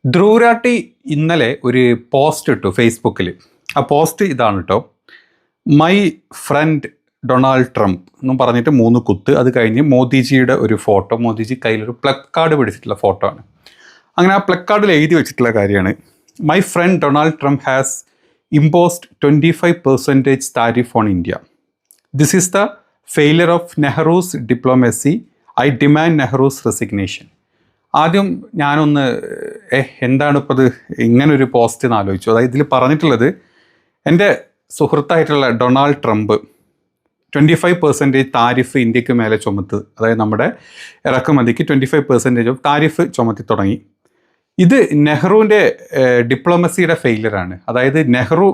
ധ്രുവരാട്ടി ഇന്നലെ ഒരു പോസ്റ്റ് ഇട്ടു ഫേസ്ബുക്കിൽ. ആ പോസ്റ്റ് ഇതാണ് കേട്ടോ. മൈ ഫ്രണ്ട് ഡൊണാൾഡ് ട്രംപ് എന്നും പറഞ്ഞിട്ട് 3 കുത്ത്. അത് കഴിഞ്ഞ് മോദിജിയുടെ ഒരു ഫോട്ടോ, മോദിജി കയ്യിലൊരു പ്ലക്കാർഡ് പിടിച്ചിട്ടുള്ള ഫോട്ടോ ആണ്. അങ്ങനെ ആ പ്ലക്കാർഡിൽ എഴുതി വെച്ചിട്ടുള്ള കാര്യമാണ്, my friend Donald Trump has imposed 25% tariff on India. This is the failure of Nehru's diplomacy. I demand Nehru's resignation. ആദ്യം ഞാനൊന്ന് എന്താണ് ഇപ്പോൾ ഇത് ഇങ്ങനൊരു പോസ്റ്റ് എന്ന് ആലോചിച്ചു. അതായത് ഇതിൽ പറഞ്ഞിട്ടുള്ളത്, എൻ്റെ സുഹൃത്തായിട്ടുള്ള ഡൊണാൾഡ് ട്രംപ് 25% താരിഫ് ഇന്ത്യക്ക് മേലെ അതായത് നമ്മുടെ ഇറക്കുമതിക്ക് 25% ഓഫ് താരിഫ് ചുമത്തി തുടങ്ങി. ഇത് നെഹ്റുവിൻ്റെ ഡിപ്ലോമസിയുടെ ഫെയിലിയറാണ്. അതായത് നെഹ്റു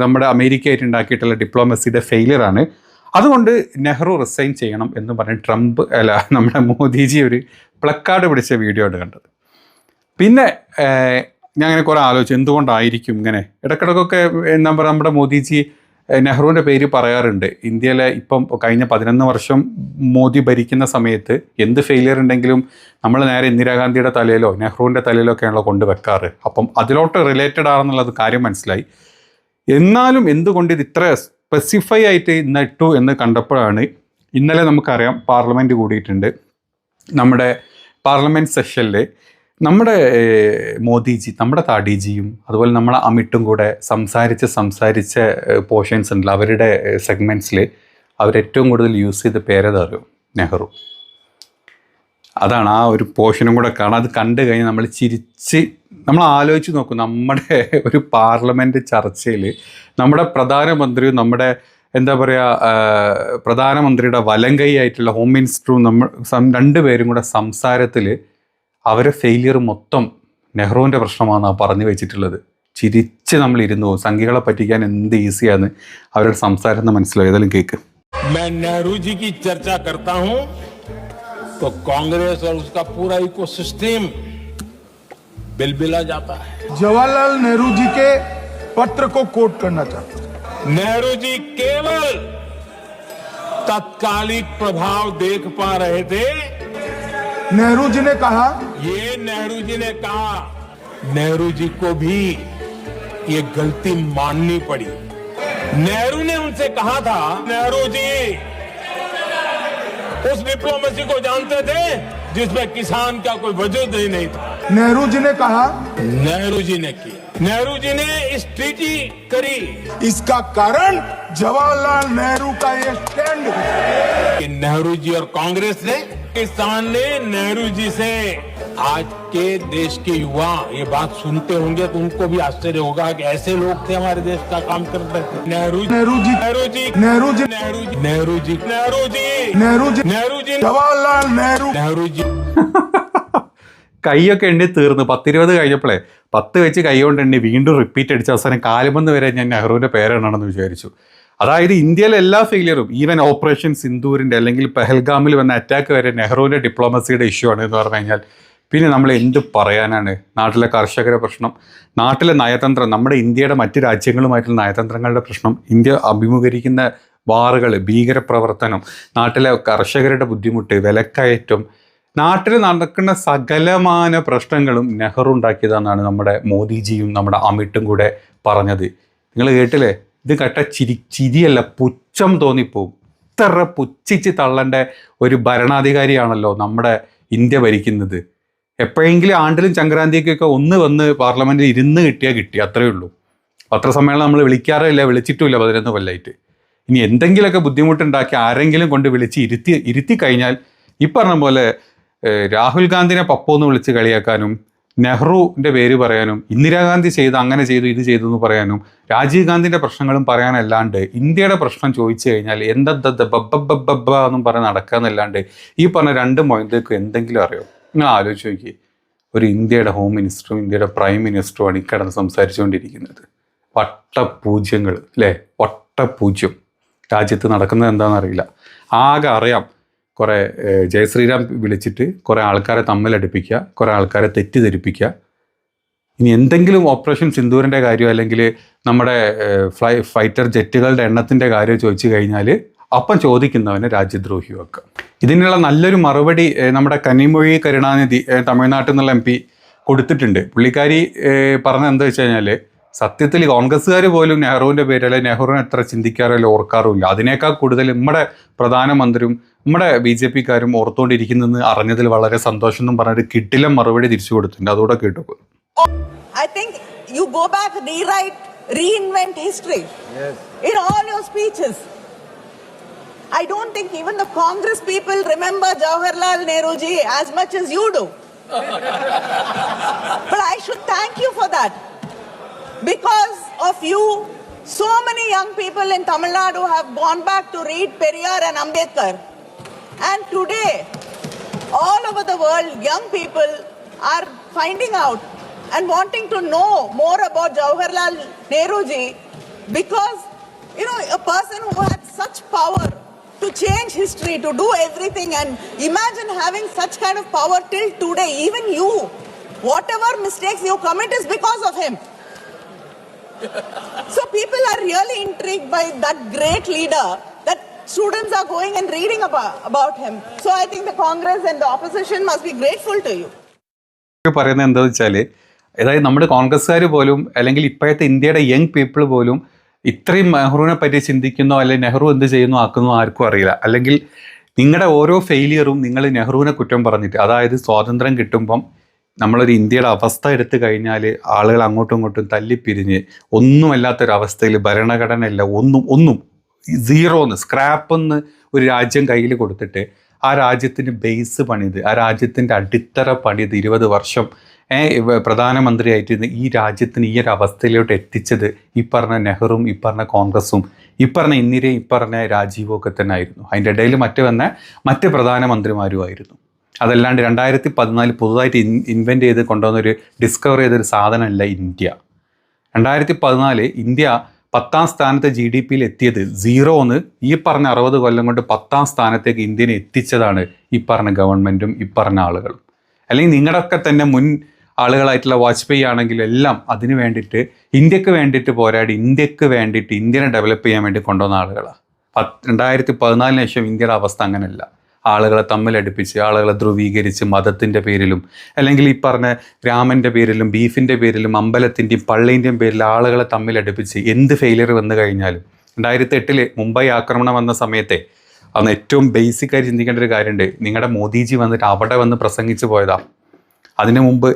നമ്മുടെ അമേരിക്കയായിട്ട് ഉണ്ടാക്കിയിട്ടുള്ള ഡിപ്ലോമസിയുടെ ഫെയിലിയറാണ്. അതുകൊണ്ട് നെഹ്റു റിസൈൻ ചെയ്യണം എന്ന് പറഞ്ഞ് നമ്മുടെ മോദിജി ഒരു പ്ലക്കാർഡ് പിടിച്ച വീഡിയോ ആണ് കണ്ടത്. പിന്നെ ഞാൻ അങ്ങനെ കുറേ ആലോചിച്ചു, എന്തുകൊണ്ടായിരിക്കും ഇങ്ങനെ. ഇടയ്ക്കിടയ്ക്കൊക്കെ എന്താ പറയുക, നമ്മുടെ മോദിജി നെഹ്റുവിൻ്റെ പേര് പറയാറുണ്ട്. ഇന്ത്യയിലെ ഇപ്പം കഴിഞ്ഞ 11 വർഷം മോദി ഭരിക്കുന്ന സമയത്ത് എന്ത് ഫെയിലിയർ ഉണ്ടെങ്കിലും നമ്മൾ നേരെ ഇന്ദിരാഗാന്ധിയുടെ തലയിലോ നെഹ്റുവിൻ്റെ തലയിലോ ഒക്കെയാണല്ലോ കൊണ്ടുവെക്കാറ്. അപ്പം അതിലോട്ട് റിലേറ്റഡ് ആണെന്നുള്ളത് കാര്യം മനസ്സിലായി. എന്നാലും എന്തുകൊണ്ട് ഇത് ഇത്ര സ്പെസിഫൈ ആയിട്ട് ഇന്ന് ഇട്ടു എന്ന് കണ്ടപ്പോഴാണ്, ഇന്നലെ നമുക്കറിയാം പാർലമെൻറ്റ് കൂടിയിട്ടുണ്ട്. നമ്മുടെ പാർലമെൻറ്റ് സെഷനിൽ നമ്മുടെ മോദിജി, നമ്മുടെ താടിജിയും അതുപോലെ നമ്മളെ അമിട്ടും കൂടെ സംസാരിച്ച പോർഷൻസ് ഉണ്ടല്ലോ, അവരുടെ സെഗ്മെൻറ്റ്സിൽ അവരേറ്റവും കൂടുതൽ യൂസ് ചെയ്ത പേരേതറിയോ? നെഹ്റു. അതാണ് ആ ഒരു പോർഷനും കൂടെ കാണാം. അത് കണ്ടു കഴിഞ്ഞാൽ നമ്മൾ ആലോചിച്ച് നോക്കും, നമ്മുടെ ഒരു പാർലമെൻറ്റ് ചർച്ചയിൽ നമ്മുടെ പ്രധാനമന്ത്രിയും നമ്മുടെ എന്താ പറയുക പ്രധാനമന്ത്രിയുടെ വലങ്കൈ ആയിട്ടുള്ള ഹോം മിനിസ്റ്ററും രണ്ടുപേരും കൂടെ സംസാരത്തിൽ അവരെ ഫെയിലിയർ മൊത്തം നെഹ്റുവിൻ്റെ പ്രശ്നമാണെന്നാണ് പറഞ്ഞു വെച്ചിട്ടുള്ളത്. ചിരിച്ച് നമ്മൾ ഇരുന്നു പോകും. സംഖ്യകളെ പറ്റിക്കാൻ എന്ത് ഈസിയാന്ന് അവരുടെ സംസാരം മനസ്സിലാവും. ഏതായാലും കേക്ക്. तो कांग्रेस और उसका पूरा इकोसिस्टम बिलबिला जाता है. जवाहरलाल नेहरू जी के पत्र को कोट करना चाहता हूं. नेहरू जी केवल तत्कालिक प्रभाव देख पा रहे थे. नेहरू जी ने कहा, नेहरू जी को भी ये गलती माननी पड़ी. नेहरू ने उनसे कहा था, नेहरू जी उस डिप्लोमेसी को जानते थे जिसमें किसान का कोई वजूद ही नहीं था. नेहरू जी ने कहा, नेहरू जी ने किया. नेहरू जी ने इस ट्रीटी करी. इसका कारण जवाहरलाल नेहरू का ये स्टैंड है कि नेहरू जी और कांग्रेस ने, किसान ने नेहरू जी से, आज के देश के युवा ये बात सुनते होंगे तो उनको भी आश्चर्य होगा कि ऐसे लोग थे हमारे देश का काम करते थे. नेहरू जी, नेहरू जी, नेहरू जी, नेहरू जी, नेहरू जी, नेहरू जी, नेहरू जी, नेहरू जी, नेहरू जी, जवाहरलाल नेहरू, नेहरू जी. കൈയൊക്കെ എണ്ണി തീർന്നു. 10-20 കഴിഞ്ഞപ്പോഴേ 10 വെച്ച് കൈ കൊണ്ട് എണ്ണി വീണ്ടും റിപ്പീറ്റ് അടിച്ച അവസാനം കാലുമെന്ന് വരെ ഞാൻ നെഹ്റുവിൻ്റെ പേരെണ്ണാണെന്ന് വിചാരിച്ചു. അതായത് ഇന്ത്യയിലെ എല്ലാ ഫെയിലിയറും, ഈവൻ ഓപ്പറേഷൻ സിന്ദൂരിൻ്റെ അല്ലെങ്കിൽ പെഹൽഗാമിൽ വന്ന അറ്റാക്ക് വരെ നെഹ്റുവിൻ്റെ ഡിപ്ലോമസിയുടെ ഇഷ്യൂ ആണ് എന്ന് പറഞ്ഞു കഴിഞ്ഞാൽ പിന്നെ നമ്മൾ എന്ത് പറയാനാണ്? നാട്ടിലെ കർഷകരുടെ പ്രശ്നം, നാട്ടിലെ നയതന്ത്രം, നമ്മുടെ ഇന്ത്യയുടെ മറ്റ് രാജ്യങ്ങളുമായിട്ടുള്ള നയതന്ത്രങ്ങളുടെ പ്രശ്നം, ഇന്ത്യ അഭിമുഖീകരിക്കുന്ന വാറുകൾ, ഭീകരപ്രവർത്തനം, നാട്ടിലെ കർഷകരുടെ ബുദ്ധിമുട്ട്, വിലക്കയറ്റം, നാട്ടിൽ നടക്കുന്ന സകലമാന പ്രശ്നങ്ങളും നെഹ്റു ഉണ്ടാക്കിയതെന്നാണ് നമ്മുടെ മോദിജിയും നമ്മുടെ അമിട്ടും കൂടെ പറഞ്ഞത്. നിങ്ങൾ കേട്ടില്ലേ? ഇത് കേട്ട ചിരിയല്ല, പുച്ഛം തോന്നിപ്പോവും. ഇത്ര പുച്ഛിച്ച് തള്ളേണ്ട ഒരു ഭരണാധികാരിയാണല്ലോ നമ്മുടെ ഇന്ത്യ ഭരിക്കുന്നത്. എപ്പോഴെങ്കിലും ആണ്ടിലും സംക്രാന്തിക്കൊക്കെ ഒന്ന് വന്ന് പാർലമെൻറ്റിൽ ഇരുന്ന് കിട്ടി, അത്രയേ ഉള്ളൂ. പത്രസമ്മേളനം നമ്മൾ വിളിക്കാറില്ല, വിളിച്ചിട്ടുമില്ല 11 കൊല്ലമായിട്ട്. ഇനി എന്തെങ്കിലുമൊക്കെ ബുദ്ധിമുട്ടുണ്ടാക്കി ആരെങ്കിലും കൊണ്ട് ഇരുത്തി കഴിഞ്ഞാൽ ഈ പറഞ്ഞ പോലെ രാഹുൽ ഗാന്ധിനെ പപ്പോന്ന് വിളിച്ച് കളിയാക്കാനും, നെഹ്റുവിൻ്റെ പേര് പറയാനും, ഇന്ദിരാഗാന്ധി അങ്ങനെ ചെയ്തു ഇത് ചെയ്തു എന്ന് പറയാനും, രാജീവ് ഗാന്ധിൻ്റെ പ്രശ്നങ്ങളും പറയാനല്ലാണ്ട് ഇന്ത്യയുടെ പ്രശ്നം ചോദിച്ചു കഴിഞ്ഞാൽ ബബ്ബ എന്നും പറഞ്ഞ് നടക്കാന്നല്ലാണ്ട് ഈ പറഞ്ഞ 2 മൊയ്തേക്കും എന്തെങ്കിലും അറിയോ? നിങ്ങൾ ആലോചിച്ച് നോക്കി. ഒരു ഇന്ത്യയുടെ ഹോം മിനിസ്റ്ററും ഇന്ത്യയുടെ പ്രൈം മിനിസ്റ്ററുമാണ് ഈ കിടന്ന് സംസാരിച്ചുകൊണ്ടിരിക്കുന്നത്. വട്ടപൂജ്യങ്ങൾ അല്ലേ? വട്ടപൂജ്യം. രാജ്യത്ത് നടക്കുന്നത് എന്താണെന്നറിയില്ല. ആകെ അറിയാം, കുറേ ജയശ്രീരാം വിളിച്ചിട്ട് കുറേ ആൾക്കാരെ തമ്മിലടുപ്പിക്കുക, കുറേ ആൾക്കാരെ തെറ്റിദ്ധരിപ്പിക്കുക. ഇനി എന്തെങ്കിലും ഓപ്പറേഷൻ സിന്ദൂരിൻ്റെ കാര്യം അല്ലെങ്കിൽ നമ്മുടെ ഫൈറ്റർ ജെറ്റുകളുടെ എണ്ണത്തിൻ്റെ കാര്യം ചോദിച്ചു കഴിഞ്ഞാൽ അപ്പം ചോദിക്കുന്നവനെ രാജ്യദ്രോഹിയാക്കുക. ഇതിനുള്ള നല്ലൊരു മറുപടി നമ്മുടെ കനിമൊഴി കരുണാനിധി തമിഴ്നാട്ടിൽ നിന്നുള്ള MP കൊടുത്തിട്ടുണ്ട്. പുള്ളിക്കാരി പറഞ്ഞ എന്താ വെച്ച് കഴിഞ്ഞാൽ, സത്യത്തിൽ കോൺഗ്രസ്സുകാർ പോലും നെഹ്റുവിൻ്റെ പേര് അല്ലെങ്കിൽ നെഹ്റുവിനെ എത്ര ചിന്തിക്കാറില്ല, ഓർക്കാറുമില്ല. അതിനേക്കാൾ കൂടുതൽ നമ്മുടെ പ്രധാനമന്ത്രിയും നമ്മുടെ BJP-ക്കാരും ഓർത്തുകൊണ്ടിരിക്കുന്നതെന്ന് അറിഞ്ഞതിൽ വളരെ സന്തോഷം എന്നും പറഞ്ഞൊരു കിടിലം മറുപടി തിരിച്ചു കൊടുത്തിട്ടുണ്ട്. അതുകൂടെ കേട്ടു. I think you go back, rewrite, reinvent history. Yes. In all your speeches. I don't think even the Congress people remember Jawaharlal Nehru ji as much as you do. But I should thank you for that. Because of you, so many young people in Tamil Nadu have gone back to read Periyar and Ambedkar. And today, all over the world, young people are finding out and wanting to know more about Jawaharlal Nehru ji, because, a person who had such power to change history, to do everything, and imagine having such kind of power till today. Even you, whatever mistakes you commit is because of him. So people are really intrigued by that great leader, that students are going and reading about him. So I think the Congress and the opposition must be grateful to you. പറയുന്നത് എന്താണെന്ന് വെച്ചാൽ, അതായത് നമ്മുടെ കോൺഗ്രസ്സുകാർ പോലും അല്ലെങ്കിൽ ഇപ്പോഴത്തെ ഇന്ത്യയുടെ യങ് പീപ്പിൾ പോലും ഇത്രയും നെഹ്റുവിനെ പറ്റി ചിന്തിക്കുന്നോ അല്ലെങ്കിൽ നെഹ്റു എന്ത് ചെയ്യുന്നു ആക്കുന്നോ ആർക്കും അറിയില്ല. അല്ലെങ്കിൽ നിങ്ങളുടെ ഓരോ ഫെയിലിയറും നിങ്ങൾ നെഹ്റുവിനെ കുറ്റം പറഞ്ഞിട്ട്, അതായത് സ്വാതന്ത്ര്യം കിട്ടുമ്പം നമ്മളൊരു ഇന്ത്യയുടെ അവസ്ഥ എടുത്തു കഴിഞ്ഞാൽ ആളുകൾ അങ്ങോട്ടും ഇങ്ങോട്ടും തല്ലിപ്പിരിഞ്ഞ് ഒന്നുമല്ലാത്തൊരവസ്ഥയിൽ ഭരണഘടന ഇല്ല, ഒന്നും സീറോന്ന് സ്ക്രാപ്പെന്ന് ഒരു രാജ്യം കയ്യിൽ കൊടുത്തിട്ട് ആ രാജ്യത്തിന് ബേസ് പണിത്, ആ രാജ്യത്തിൻ്റെ അടിത്തറ പണിത് 20 വർഷം പ്രധാനമന്ത്രിയായിട്ട് ഈ രാജ്യത്തിന് ഈ ഒരു അവസ്ഥയിലോട്ട് എത്തിച്ചത് ഈ പറഞ്ഞ നെഹ്റുവും ഈ പറഞ്ഞ കോൺഗ്രസും ഈ പറഞ്ഞ ഇന്ദിരയും ഈ പറഞ്ഞ രാജീവും ഒക്കെ തന്നെ ആയിരുന്നു. അതിൻ്റെ ഇടയിൽ മറ്റ് പ്രധാനമന്ത്രിമാരുമായിരുന്നു. അതല്ലാണ്ട് 2014 പുതുതായിട്ട് ഇൻവെൻറ്റ് ചെയ്ത് കൊണ്ടുവന്നൊരു ഡിസ്കവർ ചെയ്തൊരു സാധനമല്ല ഇന്ത്യ. 2014 ഇന്ത്യ 10ാം സ്ഥാനത്ത് GDP-യിൽ എത്തിയത്, സീറോന്ന് ഈ പറഞ്ഞ 60 കൊല്ലം കൊണ്ട് 10ാം സ്ഥാനത്തേക്ക് ഇന്ത്യനെ എത്തിച്ചതാണ് ഈ പറഞ്ഞ ഗവൺമെൻറ്റും ഈ പറഞ്ഞ ആളുകളും. അല്ലെങ്കിൽ നിങ്ങളുടെയൊക്കെ തന്നെ മുൻ ആളുകളായിട്ടുള്ള വാജ്പേയി ആണെങ്കിലും എല്ലാം അതിന് വേണ്ടിയിട്ട് ഇന്ത്യക്ക് വേണ്ടിയിട്ട് പോരാടി, ഇന്ത്യക്ക് വേണ്ടിയിട്ട് ഇന്ത്യനെ ഡെവലപ്പ് ചെയ്യാൻ വേണ്ടി കൊണ്ടുവന്ന ആളുകളാണ്. 2014 ശേഷം ഇന്ത്യയുടെ അവസ്ഥ അങ്ങനെയല്ല. ആളുകളെ തമ്മിലടുപ്പിച്ച്, ആളുകളെ ധ്രുവീകരിച്ച്, മതത്തിൻ്റെ പേരിലും അല്ലെങ്കിൽ ഈ പറഞ്ഞ രാമൻ്റെ പേരിലും ബീഫിൻ്റെ പേരിലും അമ്പലത്തിൻ്റെയും പള്ളീൻ്റെയും പേരിൽ ആളുകളെ തമ്മിലടുപ്പിച്ച് എന്ത് ഫെയിലിയർ വന്നു കഴിഞ്ഞാലും 2008 മുംബൈ ആക്രമണം വന്ന സമയത്തെ അന്ന് ഏറ്റവും ബേസിക്കായി ചിന്തിക്കേണ്ട ഒരു കാര്യമുണ്ട്. നിങ്ങളുടെ മോദിജി വന്നിട്ട് അവിടെ വന്ന് പ്രസംഗിച്ച് പോയതാ. അതിനു മുമ്പ്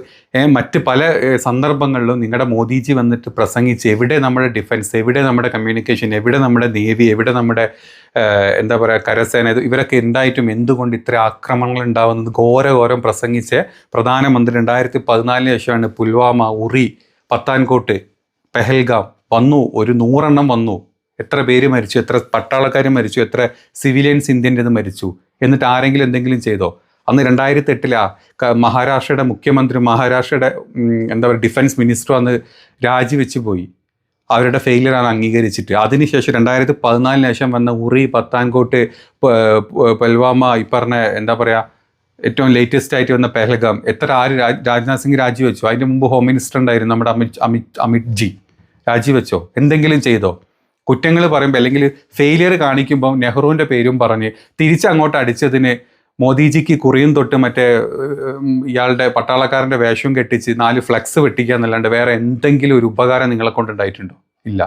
മറ്റ് പല സന്ദർഭങ്ങളിലും നിങ്ങളുടെ മോദിജി വന്നിട്ട് പ്രസംഗിച്ച് എവിടെ നമ്മുടെ ഡിഫൻസ്, എവിടെ നമ്മുടെ കമ്മ്യൂണിക്കേഷൻ, എവിടെ നമ്മുടെ നേവി, എവിടെ നമ്മുടെ എന്താ പറയുക കരസേന, ഇവരൊക്കെ ഉണ്ടായിട്ടും എന്തുകൊണ്ട് ഇത്ര ആക്രമണങ്ങൾ ഉണ്ടാവുന്നത് ഘോരം പ്രസംഗിച്ച് പ്രധാനമന്ത്രി 2014 ശേഷമാണ് പുൽവാമ, ഉറി, പത്താൻകോട്ട്, പെഹൽഗാം വന്നു. ഒരു 100 എണ്ണം വന്നു. എത്ര പേര് മരിച്ചു, എത്ര പട്ടാളക്കാർ മരിച്ചു, എത്ര സിവിലിയൻസ് ഇന്ത്യൻ്റെത് മരിച്ചു. എന്നിട്ട് ആരെങ്കിലും എന്തെങ്കിലും ചെയ്തോ? അന്ന് 2008 മഹാരാഷ്ട്രയുടെ മുഖ്യമന്ത്രി, മഹാരാഷ്ട്രയുടെ എന്താ പറയുക ഡിഫൻസ് മിനിസ്റ്റർ അന്ന് രാജിവെച്ച് പോയി. അവരുടെ ഫെയിലിയറാണ് അംഗീകരിച്ചിട്ട്. അതിനുശേഷം 2014 ശേഷം വന്ന ഉറി, പത്താൻകോട്ട്, പുൽവാമ, ഈ പറഞ്ഞ എന്താ പറയുക ഏറ്റവും ലേറ്റസ്റ്റ് ആയിട്ട് വന്ന പെഹൽഗാം, രാജ്നാഥ് സിംഗ് രാജിവെച്ചു. അതിന് മുമ്പ് ഹോം മിനിസ്റ്റർ ഉണ്ടായിരുന്നു നമ്മുടെ അമിത് ജി. രാജിവെച്ചോ? എന്തെങ്കിലും ചെയ്തോ? കുറ്റങ്ങൾ പറയുമ്പോൾ അല്ലെങ്കിൽ ഫെയിലിയർ കാണിക്കുമ്പോൾ നെഹ്റുവിൻ്റെ പേരും പറഞ്ഞ് തിരിച്ചങ്ങോട്ട് അടിച്ചതിന് മോദിജിക്ക് കുറിയും തൊട്ട് മറ്റേ ഇയാളുടെ പട്ടാളക്കാരൻ്റെ വേഷം കെട്ടിച്ച് 4 ഫ്ലെക്സ് വെട്ടിക്കുക എന്നല്ലാണ്ട് വേറെ എന്തെങ്കിലും ഒരു ഉപകാരം നിങ്ങളെ കൊണ്ടുണ്ടായിട്ടുണ്ടോ? ഇല്ല.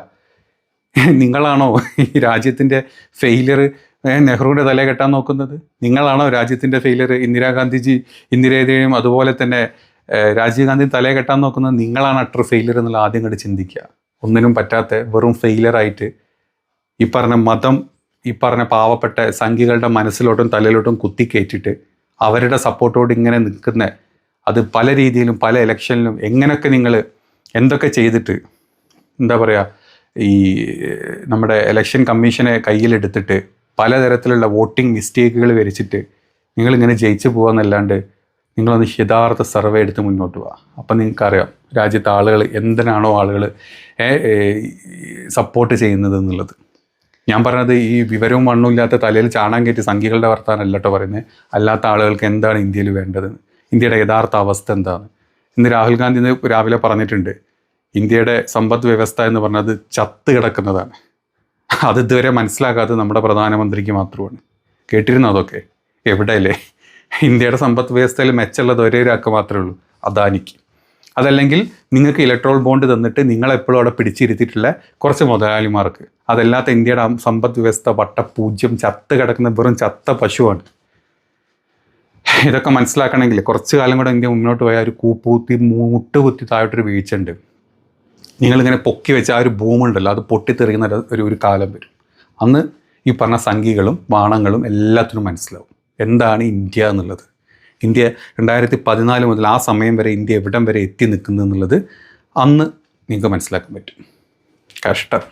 നിങ്ങളാണോ ഈ രാജ്യത്തിൻ്റെ ഫെയിലിയർ നെഹ്റുവിൻ്റെ തലയെ കെട്ടാൻ നോക്കുന്നത്? നിങ്ങളാണോ രാജ്യത്തിൻ്റെ ഫെയിലിയർ ഇന്ദിരയുടെയും അതുപോലെ തന്നെ രാജീവ് ഗാന്ധി തലയെ കെട്ടാൻ നോക്കുന്നത്? നിങ്ങളാണ് അട്ടർ ഫെയിലിയർ എന്നുള്ള ആദ്യം കണ്ട് ചിന്തിക്കുക. ഒന്നിനും പറ്റാത്ത വെറും ഫെയിലിയറായിട്ട് ഈ പറഞ്ഞ മതം, ഈ പറഞ്ഞ പാവപ്പെട്ട സംഘികളുടെ മനസ്സിലോട്ടും തലയിലോട്ടും കുത്തിക്കയറ്റിട്ട് അവരുടെ സപ്പോർട്ടോട് ഇങ്ങനെ നിൽക്കുന്ന, അത് പല രീതിയിലും പല ഇലക്ഷനിലും എങ്ങനെയൊക്കെ നിങ്ങൾ എന്തൊക്കെ ചെയ്തിട്ട് എന്താ പറയുക ഈ നമ്മുടെ ഇലക്ഷൻ കമ്മീഷനെ കയ്യിലെടുത്തിട്ട് പലതരത്തിലുള്ള വോട്ടിംഗ് മിസ്റ്റേക്കുകൾ വരച്ചിട്ട് നിങ്ങളിങ്ങനെ ജയിച്ചു പോകാമെന്നല്ലാണ്ട് നിങ്ങളൊന്ന് യഥാർത്ഥ സർവേ എടുത്ത് മുന്നോട്ട് പോവുക. അപ്പം നിങ്ങൾക്കറിയാം രാജ്യത്തെ ആളുകൾ എന്തിനാണോ ആളുകൾ സപ്പോർട്ട് ചെയ്യുന്നത് എന്നുള്ളത്. ഞാൻ പറഞ്ഞത് ഈ വിവരവും മണ്ണും ഇല്ലാത്ത തലയിൽ ചാണാൻ കയറ്റി സംഘികളുടെ വർത്താനമല്ല കേട്ടോ പറയുന്നത്. അല്ലാത്ത ആളുകൾക്ക് എന്താണ് ഇന്ത്യയിൽ വേണ്ടത്, ഇന്ത്യയുടെ യഥാർത്ഥ അവസ്ഥ എന്താണ്. ഇന്ന് രാഹുൽ ഗാന്ധി രാവിലെ പറഞ്ഞിട്ടുണ്ട്, ഇന്ത്യയുടെ സമ്പദ് വ്യവസ്ഥ എന്ന് പറഞ്ഞത് ചത്ത് കിടക്കുന്നതാണ്. അത് ഇതുവരെ മനസ്സിലാക്കാത്തത് നമ്മുടെ പ്രധാനമന്ത്രിക്ക് മാത്രമാണ്. കേട്ടിരുന്നു അതൊക്കെ? എവിടെയല്ലേ? ഇന്ത്യയുടെ സമ്പദ് വ്യവസ്ഥയിൽ മെച്ചമുള്ളത് ഒരേ ഒരാൾക്ക് മാത്രമേ ഉള്ളൂ, അദാനിക്ക്. അതല്ലെങ്കിൽ നിങ്ങൾക്ക് ഇലക്ട്രോൾ ബോണ്ട് തന്നിട്ട് നിങ്ങളെപ്പോഴും അവിടെ പിടിച്ചിരുത്തിയിട്ടുള്ള കുറച്ച് മുതലാളിമാർക്ക്. അതല്ലാത്ത ഇന്ത്യയുടെ സമ്പദ് വ്യവസ്ഥ വട്ടപൂജ്യം ചത്ത് കിടക്കുന്ന വെറും ചത്ത പശുവാണ്. ഇതൊക്കെ മനസ്സിലാക്കണമെങ്കിൽ കുറച്ച് കാലം കൂടെ ഇന്ത്യ മുന്നോട്ട് പോയാൽ ഒരു കൂപ്പൂത്തി മുട്ടുകുത്തി താഴോട്ടൊരു വീഴ്ചയുണ്ട്. നിങ്ങളിങ്ങനെ പൊക്കി വെച്ച ആ ഒരു ഭൂമുണ്ടല്ലോ, അത് പൊട്ടിത്തെറിയുന്ന ഒരു കാലം വരും. അന്ന് ഈ പറഞ്ഞ സംഖ്യകളും ബാണങ്ങളും എല്ലാത്തിനും മനസ്സിലാവും എന്താണ് ഇന്ത്യ എന്നുള്ളത്. ഇന്ത്യ 2014 മുതൽ ആ സമയം വരെ ഇന്ത്യ എവിടം വരെ എത്തി നിൽക്കുന്നു എന്നുള്ളത് അന്ന് നിങ്ങൾക്ക് മനസ്സിലാക്കാൻ പറ്റും. കഷ്ടം.